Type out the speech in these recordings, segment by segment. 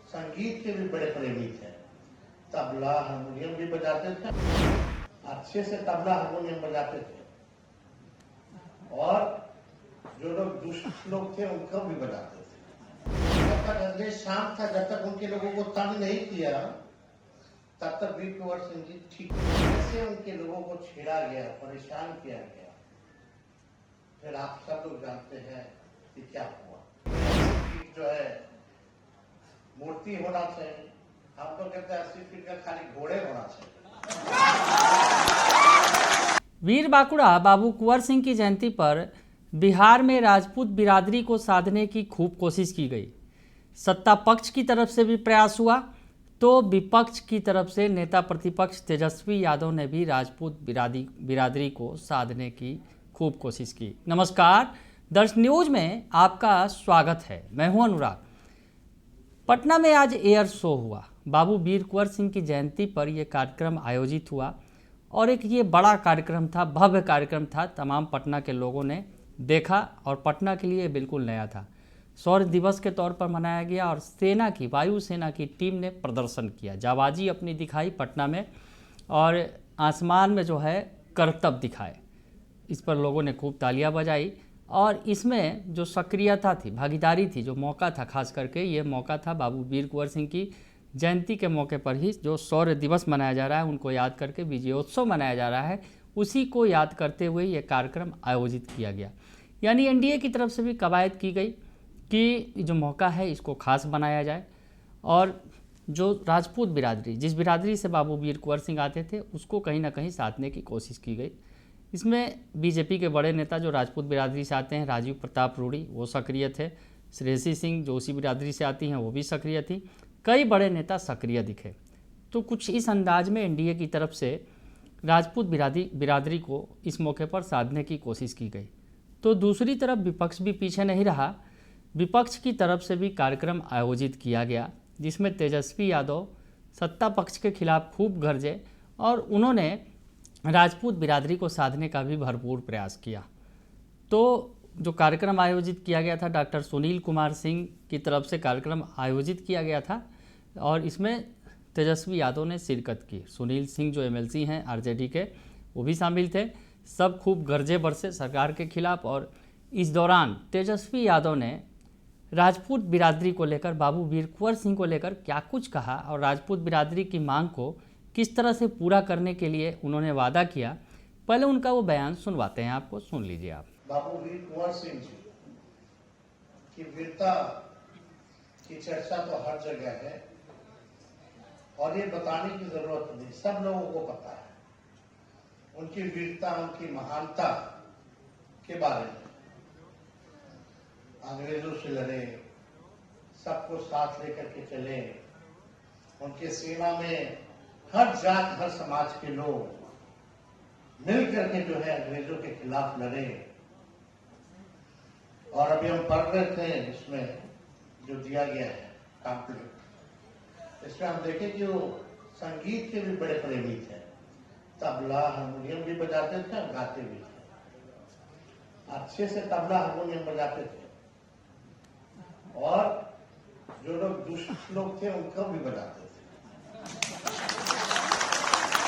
संगीत के भी बड़े प्रेमी थे। तबला हारमोनियम भी बजाते थे, अच्छे से तबला हारमोनियम बजाते थे। और जो लोग दुष्ट लोग थे उनको भी बजाते थे। जब तक अंग्रेज शांत था, जब तक उनके लोगों को तंग नहीं किया, तब तक वीर कुंवर सिंह जी ठीक। जैसे उनके लोगों को छेड़ा गया, परेशान किया गया, फिर आप सब लोग जानते हैं कि क्या हुआ। जो है मूर्ति होना चाहिए, हम तो कहते हैं 80 फीट का खाली घोड़े होना चाहिए। वीर बांकुड़ा बाबू कुंवर सिंह की जयंती पर बिहार में राजपूत बिरादरी को साधने की खूब कोशिश की गई। सत्ता पक्ष की तरफ से भी प्रयास हुआ तो विपक्ष की तरफ से नेता प्रतिपक्ष तेजस्वी यादव ने भी राजपूत बिरादरी को साधने की खूब कोशिश की। नमस्कार, दर्श न्यूज में आपका स्वागत है। मैं हूं अनुराग। पटना में आज एयर शो हुआ। बाबू वीर कुंवर सिंह की जयंती पर यह कार्यक्रम आयोजित हुआ और एक ये बड़ा कार्यक्रम था, भव्य कार्यक्रम था। तमाम पटना के लोगों ने देखा और पटना के लिए बिल्कुल नया था। शौर्य दिवस के तौर पर मनाया गया और सेना की, वायुसेना की टीम ने प्रदर्शन किया, जाबाजी अपनी दिखाई पटना में और आसमान में जो है करतब दिखाए। इस पर लोगों ने खूब तालियां बजाई और इसमें जो सक्रियता थी, भागीदारी थी, जो मौका था, खास करके ये मौका था बाबू वीर कुंवर सिंह की जयंती के मौके पर ही जो शौर्य दिवस मनाया जा रहा है, उनको याद करके विजयोत्सव मनाया जा रहा है, उसी को याद करते हुए ये कार्यक्रम आयोजित किया गया। यानी एनडीए की तरफ से भी कवायद की गई कि जो मौका है इसको खास बनाया जाए और जो राजपूत बिरादरी, जिस बिरादरी से बाबू वीर कुंवर सिंह आते थे, उसको कहीं ना कहीं साधने की कोशिश की गई। इसमें बीजेपी के बड़े नेता जो राजपूत बिरादरी से आते हैं, राजीव प्रताप रूड़ी, वो सक्रिय थे। श्रेयसी सिंह जो उसी बिरादरी से आती हैं, वो भी सक्रिय थी। कई बड़े नेता सक्रिय दिखे। तो कुछ इस अंदाज में एनडीए की तरफ से राजपूत बिरादरी को इस मौके पर साधने की कोशिश की गई। तो दूसरी तरफ विपक्ष भी पीछे नहीं रहा। विपक्ष की तरफ से भी कार्यक्रम आयोजित किया गया जिसमें तेजस्वी यादव सत्ता पक्ष के खिलाफ खूब गरजे और उन्होंने राजपूत बिरादरी को साधने का भी भरपूर प्रयास किया। तो जो कार्यक्रम आयोजित किया गया था, डॉक्टर सुनील कुमार सिंह की तरफ से कार्यक्रम आयोजित किया गया था और इसमें तेजस्वी यादव ने शिरकत की। सुनील सिंह जो एमएलसी हैं आरजेडी के, वो भी शामिल थे। सब खूब गरजे बरसे सरकार के खिलाफ और इस दौरान तेजस्वी यादव ने राजपूत बिरादरी को लेकर, बाबू वीर कुंवर सिंह को लेकर क्या कुछ कहा और राजपूत बिरादरी की मांग को किस तरह से पूरा करने के लिए उन्होंने वादा किया। पहले उनका वो बयान सुनवाते हैं आपको, सुन लीजिए आप। बाबू वीर कुंवर सिंह जी की वीरता की चर्चा तो हर जगह है और ये बताने की जरूरत नहीं, सब लोगों को पता है उनकी वीरता, उनकी महानता के बारे में। अंग्रेजों से लड़े, सबको साथ लेकर के चले, उनके सेना में हर जात हर समाज के लोग मिल करके जो है अंग्रेजों के खिलाफ लड़े। और अभी हम पढ़ रहे थे इसमें जो दिया गया है पैम्फलेट, इसमें हम देखें कि वो संगीत के भी बड़े प्रेमी थे। तबला हारमोनियम भी बजाते थे और गाते भी थे, अच्छे से तबला हारमोनियम बजाते थे। और जो लोग दुष्ट लोग थे उनको भी बजाते थे।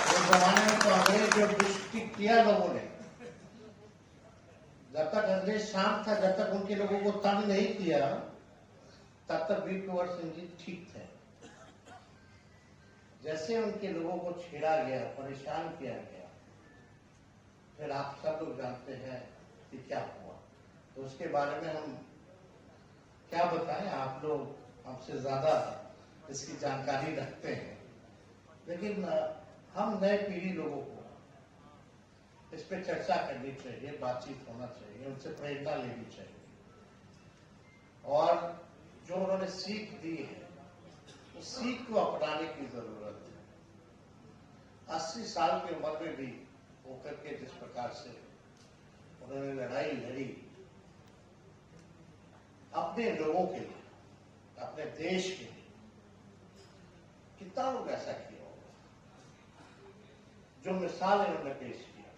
उस जमाने में तो अंग्रेज जो दुष्टि किया लोगों ने, जब तक अंग्रेज शांत था, जब तक उनके लोगों को तंग नहीं किया, तब तक वीर कुंवर सिंह जी ठीक थे। जैसे उनके लोगों को छेड़ा गया, परेशान किया गया, फिर आप सब लोग जानते हैं कि क्या हुआ। तो उसके बारे में हम क्या बताएं, आप लोग हमसे ज्यादा इसकी जानकारी रखते हैं, लेकिन हम नए पीढ़ी लोगों को इस पे चर्चा करनी चाहिए, बातचीत होना चाहिए, उनसे प्रेरणा लेनी चाहिए। और जो उन्होंने सीख दी है उस सीख को अपनाने की जरूरत है। 80 साल की उम्र में भी होकर के जिस प्रकार से उन्होंने लड़ाई लड़ी अपने लोगों के लिए, अपने देश के लिए, कितना लोग ऐसा किया होगा, जो मिसाल इन्होंने पेश किया।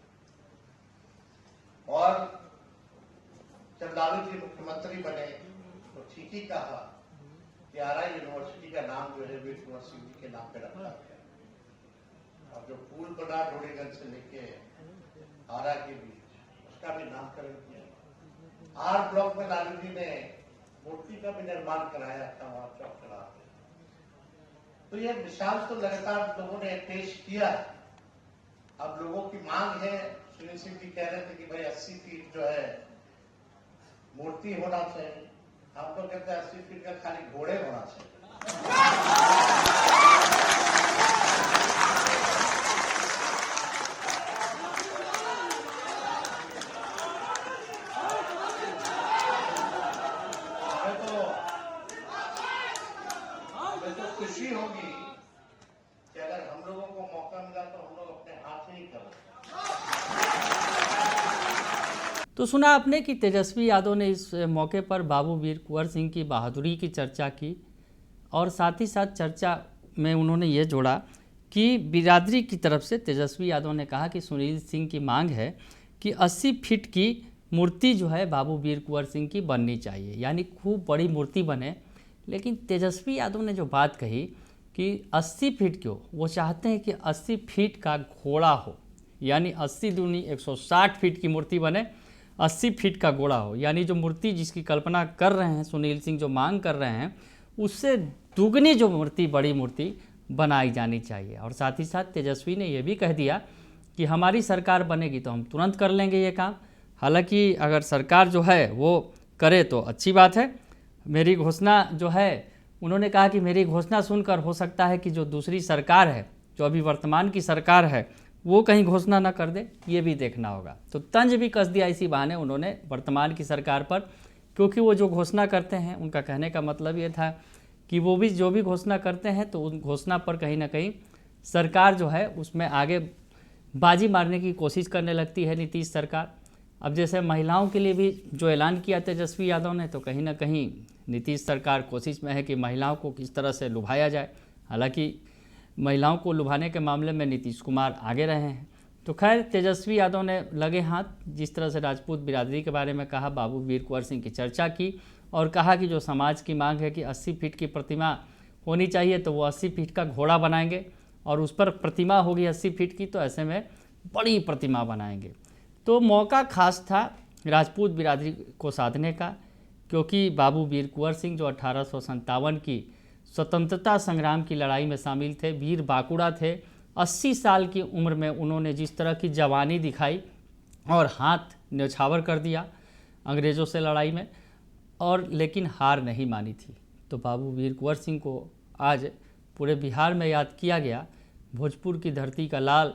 और जब लालू जी मुख्यमंत्री बने तो ठीक ही कहा कि आरा यूनिवर्सिटी का नाम जो है वीर कुंवर सिंह जी के नाम पे रखा गया। और जो पुल बना डोरीगंज से लेके आरा के बीच, उसका भी नामकरण किया। आर ब्लॉक में लालू जी ने मूर्ति का भी निर्माण कराया था वहां चौकड़ा पे। तो ये मिसाल तो लगातार लोगों ने पेश किया। अब लोगों की मांग है, सुनील सिंह जी कह रहे थे कि भाई 80 फीट जो है मूर्ति होना चाहिए। हम तो कहते हैं 80 फीट का खाली घोड़े होना चाहिए। हमें तो खुशी होगी कि अगर हम लोगों को मौका मिला तो हम लोग अपने हाथ से ही करें। तो सुना आपने कि तेजस्वी यादव ने इस मौके पर बाबू वीर कुंवर सिंह की बहादुरी की चर्चा की और साथ ही साथ चर्चा में उन्होंने ये जोड़ा कि बिरादरी की तरफ से तेजस्वी यादव ने कहा कि सुनील सिंह की मांग है कि 80 फीट की मूर्ति जो है बाबू वीर कुंवर सिंह की बननी चाहिए, यानी खूब बड़ी मूर्ति बने। लेकिन तेजस्वी यादव ने जो बात कही कि 80 फीट क्यों, वो चाहते हैं कि 80 फीट का घोड़ा हो, यानी 80 दूनी 160 फीट की मूर्ति बने, 80 फीट का घोड़ा हो। यानी जो मूर्ति जिसकी कल्पना कर रहे हैं सुनील सिंह, जो मांग कर रहे हैं, उससे दुगनी जो मूर्ति, बड़ी मूर्ति बनाई जानी चाहिए। और साथ ही साथ तेजस्वी ने यह भी कह दिया कि हमारी सरकार बनेगी तो हम तुरंत कर लेंगे ये काम। हालांकि अगर सरकार जो है वो करे तो अच्छी बात है। मेरी घोषणा जो है, उन्होंने कहा कि मेरी घोषणा सुनकर हो सकता है कि जो दूसरी सरकार है, जो अभी वर्तमान की सरकार है, वो कहीं घोषणा न कर दे, ये भी देखना होगा। तो तंज भी कस दिया इसी बहाने उन्होंने वर्तमान की सरकार पर, क्योंकि वो जो घोषणा करते हैं, उनका कहने का मतलब ये था कि वो भी जो भी घोषणा करते हैं तो उन घोषणा पर कहीं ना कहीं सरकार जो है उसमें आगे बाजी मारने की कोशिश करने लगती है नीतीश सरकार। अब जैसे महिलाओं के लिए भी जो ऐलान किया तेजस्वी यादव ने, तो कहीं ना कहीं नीतीश सरकार कोशिश में है कि महिलाओं को किस तरह से लुभाया जाए। हालांकि महिलाओं को लुभाने के मामले में नीतीश कुमार आगे रहे हैं। तो खैर, तेजस्वी यादव ने लगे हाथ, जिस तरह से राजपूत बिरादरी के बारे में कहा, बाबू वीर कुंवर सिंह की चर्चा की और कहा कि जो समाज की मांग है कि 80 फीट की प्रतिमा होनी चाहिए, तो वो 80 फीट का घोड़ा बनाएंगे और उस पर प्रतिमा होगी 80 फीट की, तो ऐसे में बड़ी प्रतिमा बनाएंगे। तो मौका खास था राजपूत बिरादरी को साधने का, क्योंकि बाबू वीर कुंवर सिंह जो 1857 की स्वतंत्रता संग्राम की लड़ाई में शामिल थे, वीर बाकुड़ा थे। 80 साल की उम्र में उन्होंने जिस तरह की जवानी दिखाई और हाथ न्यौछावर कर दिया अंग्रेज़ों से लड़ाई में, और लेकिन हार नहीं मानी थी। तो बाबू वीर कुंवर सिंह को आज पूरे बिहार में याद किया गया। भोजपुर की धरती का लाल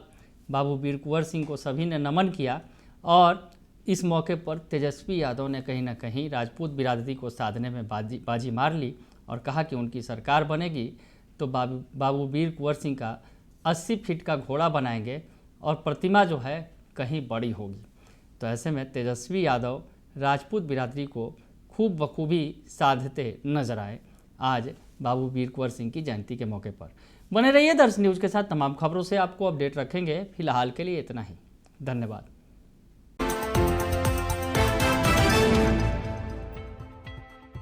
बाबू वीर कुंवर सिंह को सभी ने नमन किया और इस मौके पर तेजस्वी यादव ने कहीं ना कहीं राजपूत बिरादरी को साधने में बाजी मार ली और कहा कि उनकी सरकार बनेगी तो बाबू वीर कुंवर सिंह का 80 फीट का घोड़ा बनाएंगे और प्रतिमा जो है कहीं बड़ी होगी। तो ऐसे में तेजस्वी यादव राजपूत बिरादरी को खूब बखूबी साधते नजर आए आज बाबू वीर कुंवर सिंह की जयंती के मौके पर। बने रहिए दर्श न्यूज़ के साथ, तमाम खबरों से आपको अपडेट रखेंगे। फिलहाल के लिए इतना ही, धन्यवाद।